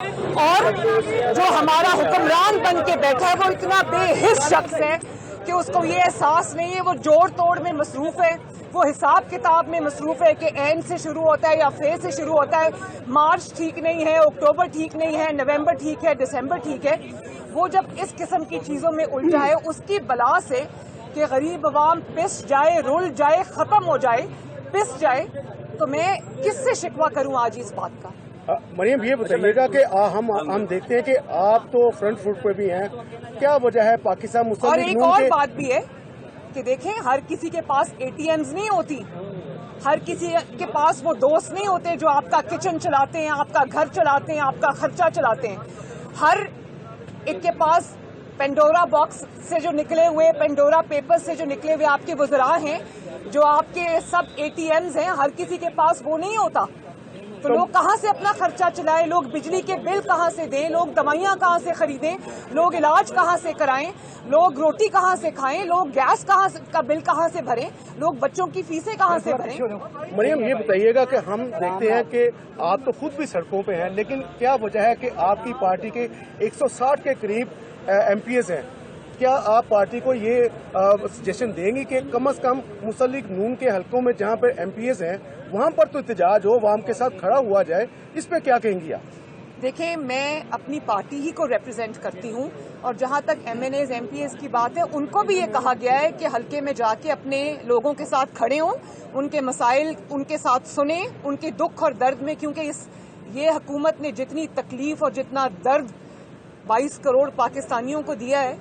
اور جو ہمارا حکمران بن کے بیٹھا ہے وہ اتنا بے حس شخص ہے کہ اس کو یہ احساس نہیں ہے. وہ جوڑ توڑ میں مصروف ہے, وہ حساب کتاب میں مصروف ہے کہ این سے شروع ہوتا ہے یا فے سے شروع ہوتا ہے. مارچ ٹھیک نہیں ہے, اکتوبر ٹھیک نہیں ہے, نومبر ٹھیک ہے, دسمبر ٹھیک ہے. وہ جب اس قسم کی چیزوں میں الجھا ہے اس کی بلا سے کہ غریب عوام پس جائے, رل جائے, ختم ہو جائے, پس جائے, تو میں کس سے شکوہ کروں آج اس بات کا. مریم یہ بتائیے گا کہ ہم دیکھتے ہیں کہ آپ تو فرنٹ فٹ پہ بھی ہیں, کیا وجہ ہے پاکستان مسلم اور لیگ ایک نون اور کے بات بھی ہے کہ دیکھیں ہر کسی کے پاس اے ٹی ایمز نہیں ہوتی, ہر کسی کے پاس وہ دوست نہیں ہوتے جو آپ کا کچن چلاتے ہیں, آپ کا گھر چلاتے ہیں, آپ کا خرچہ چلاتے ہیں. ہر ایک کے پاس پینڈورا باکس سے جو نکلے ہوئے, پینڈورا پیپر سے جو نکلے ہوئے آپ کے وزراء ہیں, جو آپ کے سب اے ٹی ایمز ہیں, ہر کسی کے پاس وہ نہیں ہوتا. تو لوگ کہاں سے اپنا خرچہ چلائیں, لوگ بجلی کے بل کہاں سے دیں, لوگ دوائیاں کہاں سے خریدیں, لوگ علاج کہاں سے کرائیں, لوگ روٹی کہاں سے کھائیں, لوگ گیس کا بل کہاں سے بھریں, لوگ بچوں کی فیسیں کہاں سے بھریں. مریم یہ بتائیے گا کہ ہم دیکھتے ہیں کہ آپ تو خود بھی سڑکوں پہ ہیں, لیکن کیا وجہ ہے کہ آپ کی پارٹی کے 160 کے قریب ایم پی ایز ہیں, کیا آپ پارٹی کو یہ سجیشن دیں گی کہ کم از کم مسلم لیگ نون کے حلقوں میں جہاں پہ ایم پی ایز ہیں وہاں پر تو احتجاج ہو, عوام کے ساتھ کھڑا ہوا جائے, اس پہ کیا کہیں گی آپ؟ دیکھیں میں اپنی پارٹی ہی کو ریپرزینٹ کرتی ہوں, اور جہاں تک MNAs, MPAs کی بات ہے, ان کو بھی یہ کہا گیا ہے کہ حلقے میں جا کے اپنے لوگوں کے ساتھ کھڑے ہوں, ان کے مسائل ان کے ساتھ سنیں, ان کے دکھ اور درد میں, کیونکہ یہ حکومت نے جتنی تکلیف اور جتنا درد 22 کروڑ پاکستانیوں کو دیا ہے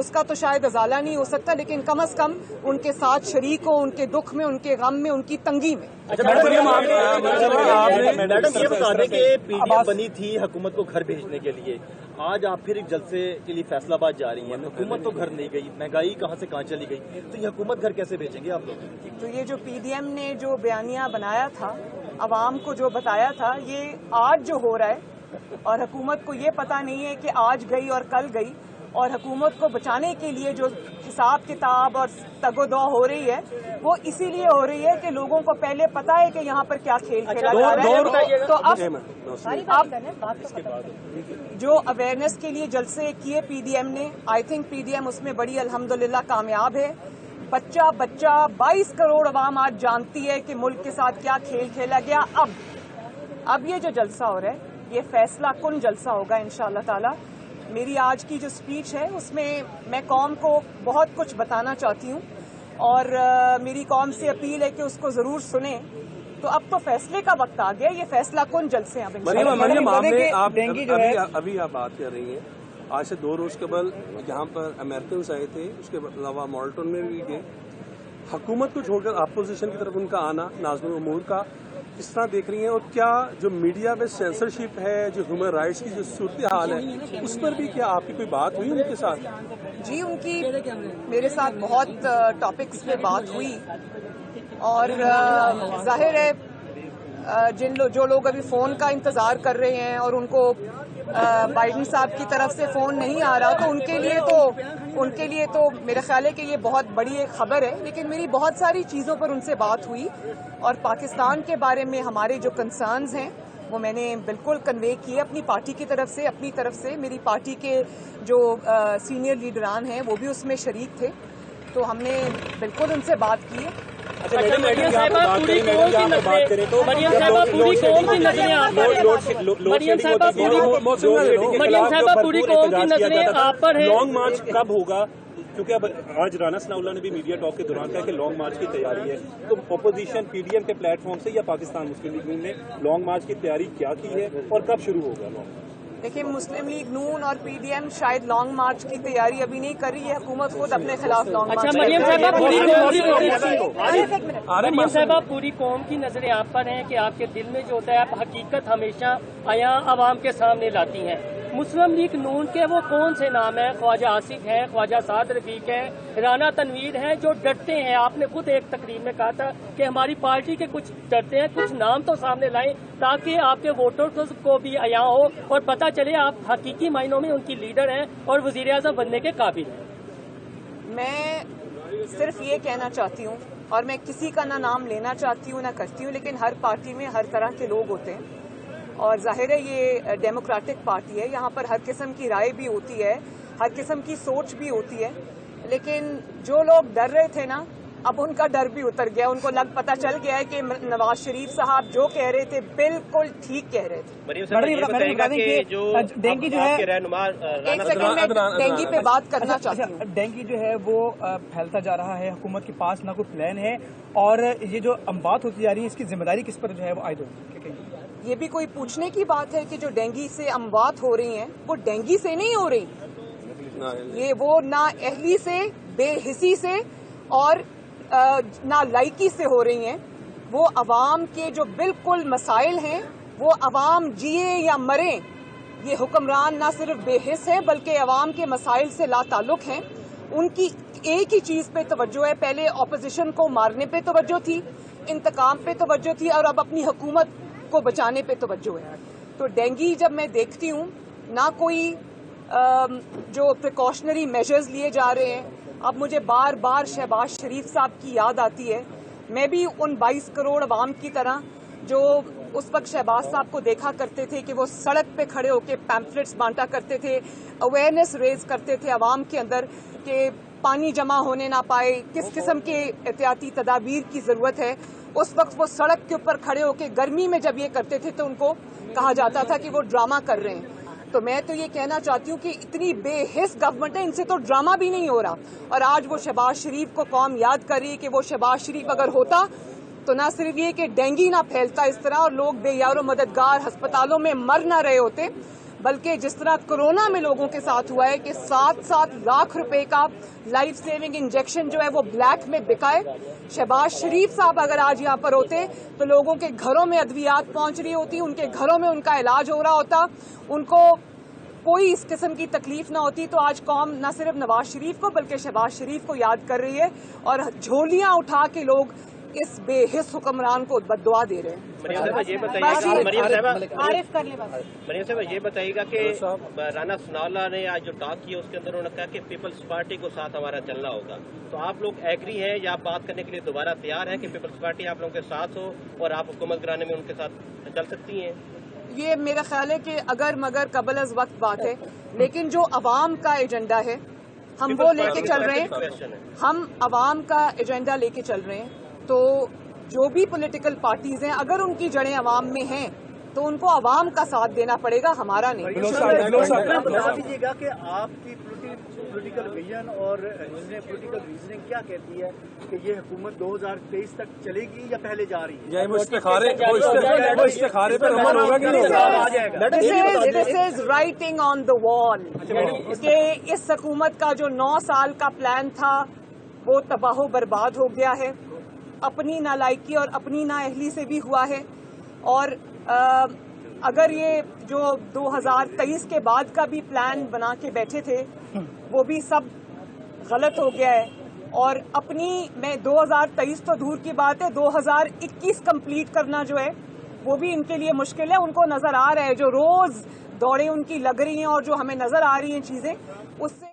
اس کا تو شاید ازالہ نہیں ہو سکتا, لیکن کم از کم ان کے ساتھ شریک ہو, ان کے دکھ میں, ان کے غم میں, ان کی تنگی میں. میڈم یہ بتا دیں کہ پی ڈی ایم بنی تھی حکومت کو گھر بھیجنے کے لیے, آج آپ پھر ایک جلسے کے لیے فیصلہ آباد جا رہی ہیں, حکومت تو گھر نہیں گئی, مہنگائی کہاں سے کہاں چلی گئی, تو یہ حکومت گھر کیسے بھیجیں گے آپ لوگ؟ تو یہ جو پی ڈی ایم نے جو بیانیہ بنایا تھا, عوام کو جو بتایا تھا, یہ آج جو ہو رہا ہے, اور حکومت کو یہ پتا نہیں ہے کہ آج گئی اور کل گئی, اور حکومت کو بچانے کے لیے جو حساب کتاب اور تگ و دو ہو رہی ہے وہ اسی لیے ہو رہی ہے کہ لوگوں کو پہلے پتا ہے کہ یہاں پر کیا کھیل کھیلا جا رہا ہے. تو اب جو اویئرنیس کے لیے جلسے کیے پی ڈی ایم نے, I think P D M اس میں بڑی الحمدللہ کامیاب ہے. بچہ 22 کروڑ عوام آج جانتی ہے کہ ملک کے ساتھ کیا کھیل کھیلا گیا. اب یہ جو جلسہ ہو رہا ہے یہ فیصلہ کن جلسہ ہوگا انشاءاللہ تعالی. میری آج کی جو سپیچ ہے اس میں قوم کو بہت کچھ بتانا چاہتی ہوں, اور میری قوم سے اپیل ہے کہ اس کو ضرور سنیں. تو اب تو فیصلے کا وقت آ گیا, یہ فیصلہ کن جلسے ہیں. ابھی آپ بات کر رہی ہیں, آج سے 2 روز قبل یہاں پر امریکنز آئے تھے, اس کے علاوہ مالٹون میں بھی گئے. حکومت کو چھوڑ کر اپوزیشن کی طرف ان کا آنا ناظرین امور کا کس طرح دیکھ رہی ہیں, اور کیا جو میڈیا میں سینسرشپ ہے, جو ہیومن رائٹس کی جو صورتحال ہے, اس پر بھی کیا آپ کی کوئی بات ہوئی ان کے ساتھ؟ جی ان کی میرے ساتھ بہت ٹاپکس پہ بات ہوئی, اور ظاہر ہے جو لوگ ابھی فون کا انتظار کر رہے ہیں اور ان کو بائیڈن صاحب کی طرف سے فون نہیں آ رہا, تو ان کے لیے تو میرا خیال ہے کہ یہ بہت بڑی ایک خبر ہے. لیکن میری بہت ساری چیزوں پر ان سے بات ہوئی, اور پاکستان کے بارے میں ہمارے جو کنسرنز ہیں وہ میں نے بالکل کنوے کیے اپنی پارٹی کی طرف سے. اپنی طرف سے میری پارٹی کے جو سینئر لیڈران ہیں وہ بھی اس میں شریک تھے, تو ہم نے بالکل ان سے بات کی. مریم صاحبہ پوری قوم کی نظریں آپ پر ہیں. لانگ مارچ کب ہوگا, کیونکہ اب آج رانا ثناء اللہ نے بھی میڈیا ٹاک کے دوران کہا کہ لانگ مارچ کی تیاری ہے, تو اپوزیشن پی ڈی ایم کے پلیٹ فارم سے یا پاکستان مسلم لیگ نون نے لانگ مارچ کی تیاری کیا کی ہے, اور کب شروع ہوگا لانگ مارچ؟ دیکھیں مسلم لیگ نون اور پی ڈی ایم شاید لانگ مارچ کی تیاری ابھی نہیں کر رہی ہے, حکومت خود اپنے خلاف لانگ مارچ. اچھا مریم صاحبہ پوری قوم کی نظریں آپ پر ہیں کہ آپ کے دل میں جو ہوتا ہے آپ حقیقت ہمیشہ عیاں عوام کے سامنے لاتی ہیں. مسلم لیگ نون کے وہ کون سے نام ہیں, خواجہ آصف ہیں, خواجہ سعد رفیق ہیں, رانا تنویر ہیں, جو ڈرتے ہیں؟ آپ نے خود ایک تقریر میں کہا تھا کہ ہماری پارٹی کے کچھ ڈرتے ہیں, کچھ نام تو سامنے لائیں تاکہ آپ کے ووٹرز کو بھی عیاں ہو اور پتہ چلے آپ حقیقی معنوں میں ان کی لیڈر ہیں اور وزیر اعظم بننے کے قابل ہیں. میں صرف یہ کہنا چاہتی ہوں, اور میں کسی کا نہ نام لینا چاہتی ہوں نہ کرتی ہوں, لیکن ہر پارٹی میں ہر طرح کے لوگ ہوتے ہیں. اور ظاہر ہے یہ ڈیموکریٹک پارٹی ہے, یہاں پر ہر قسم کی رائے بھی ہوتی ہے, ہر قسم کی سوچ بھی ہوتی ہے, لیکن جو لوگ ڈر رہے تھے نا, اب ان کا ڈر بھی اتر گیا. ان کو پتہ چل گیا ہے کہ نواز شریف صاحب جو کہہ رہے تھے بالکل ٹھیک کہہ رہے تھے. ڈینگی جو ہے, ایک سیکنڈ میں ڈینگی پہ بات کرنا چاہتی ہوں. ڈینگی جو ہے وہ پھیلتا جا رہا ہے, حکومت کے پاس نہ کوئی پلان ہے, اور یہ جو اموات ہوتی جا رہی ہے اس کی ذمہ داری کس پر جو ہے وہ عائد ہوگی؟ یہ بھی کوئی پوچھنے کی بات ہے کہ جو ڈینگی سے اموات ہو رہی ہیں وہ ڈینگی سے نہیں ہو رہی, یہ وہ نااہلی سے, بے حسی سے اور نالائکی سے ہو رہی ہیں. وہ عوام کے جو بالکل مسائل ہیں, وہ عوام جیے یا مریں, یہ حکمران نہ صرف بے حس ہے بلکہ عوام کے مسائل سے لا تعلق ہیں. ان کی ایک ہی چیز پہ توجہ ہے, پہلے اپوزیشن کو مارنے پہ توجہ تھی, انتقام پہ توجہ تھی, اور اب اپنی حکومت کو بچانے پہ توجہ ہے. تو ڈینگی جب میں دیکھتی ہوں, نہ کوئی جو پریکاشنری میجرز لیے جا رہے ہیں. اب مجھے بار بار شہباز شریف صاحب کی یاد آتی ہے. میں بھی ان 22 کروڑ عوام کی طرح جو اس وقت شہباز صاحب کو دیکھا کرتے تھے کہ وہ سڑک پہ کھڑے ہو کے پیمفلٹس بانٹا کرتے تھے, اویئرنیس ریز کرتے تھے عوام کے اندر کہ پانی جمع ہونے نہ پائے, کس قسم کے احتیاطی تدابیر کی ضرورت ہے. اس وقت وہ سڑک کے اوپر کھڑے ہو کے گرمی میں جب یہ کرتے تھے تو ان کو کہا جاتا تھا کہ وہ ڈرامہ کر رہے ہیں. تو میں تو یہ کہنا چاہتی ہوں کہ اتنی بے حس گورنمنٹ ہے, ان سے تو ڈرامہ بھی نہیں ہو رہا. اور آج وہ شہباز شریف کو قوم یاد کر رہی ہے کہ وہ شہباز شریف اگر ہوتا تو نہ صرف یہ کہ ڈینگی نہ پھیلتا اس طرح اور لوگ بے یار و مددگار ہسپتالوں میں مر نہ رہے ہوتے, بلکہ جس طرح کورونا میں لوگوں کے ساتھ ہوا ہے کہ 7 لاکھ روپے کا لائف سیونگ انجیکشن جو ہے وہ بلیک میں بکا ہے. شہباز شریف صاحب اگر آج یہاں پر ہوتے تو لوگوں کے گھروں میں ادویات پہنچ رہی ہوتی, ان کے گھروں میں ان کا علاج ہو رہا ہوتا, ان کو کوئی اس قسم کی تکلیف نہ ہوتی. تو آج قوم نہ صرف نواز شریف کو بلکہ شہباز شریف کو یاد کر رہی ہے, اور جھولیاں اٹھا کے لوگ اس بے حس حکمران کو بددعا دے رہے ہیں. مریم صاحب یہ بتائیے گا کہ رانا ثناءاللہ نے آج جو ٹاک کیا اس کے اندر انہوں نے کہا کہ پیپلز پارٹی کو ساتھ ہمارا چلنا ہوگا, تو آپ لوگ ایگری ہیں یا آپ بات کرنے کے لیے دوبارہ تیار ہیں کہ پیپلز پارٹی آپ لوگوں کے ساتھ ہو اور آپ حکومت گرانے میں ان کے ساتھ چل سکتی ہیں؟ یہ میرا خیال ہے کہ اگر مگر قبل از وقت بات ہے, لیکن جو عوام کا ایجنڈا ہے ہم وہ لے کے چل رہے ہیں, ہم عوام کا ایجنڈا لے کے چل رہے ہیں. تو جو بھی پولیٹیکل پارٹیز ہیں اگر ان کی جڑیں عوام میں ہیں تو ان کو عوام کا ساتھ دینا پڑے گا, ہمارا نہیں. بتا دیجیے گا کہ آپ کی پولیٹیکل ویژن اور پولیٹیکل ریزننگ کیا کہتی ہے کہ یہ حکومت 2023 تک چلے گی یا پہلے جا رہی ہے؟ دس از رائٹنگ آن دا وال کہ اس حکومت کا جو 9 سال کا پلان تھا وہ تباہ و برباد ہو گیا ہے, اپنی نالائکی اور اپنی نااہلی سے بھی ہوا ہے. اور اگر یہ جو 2023 کے بعد کا بھی پلان بنا کے بیٹھے تھے وہ بھی سب غلط ہو گیا ہے. اور اپنی میں 2023 تو دور کی بات ہے, 2021 کمپلیٹ کرنا جو ہے وہ بھی ان کے لیے مشکل ہے. ان کو نظر آ رہا ہے جو روز دوڑیں ان کی لگ رہی ہیں اور جو ہمیں نظر آ رہی ہیں چیزیں, اس سے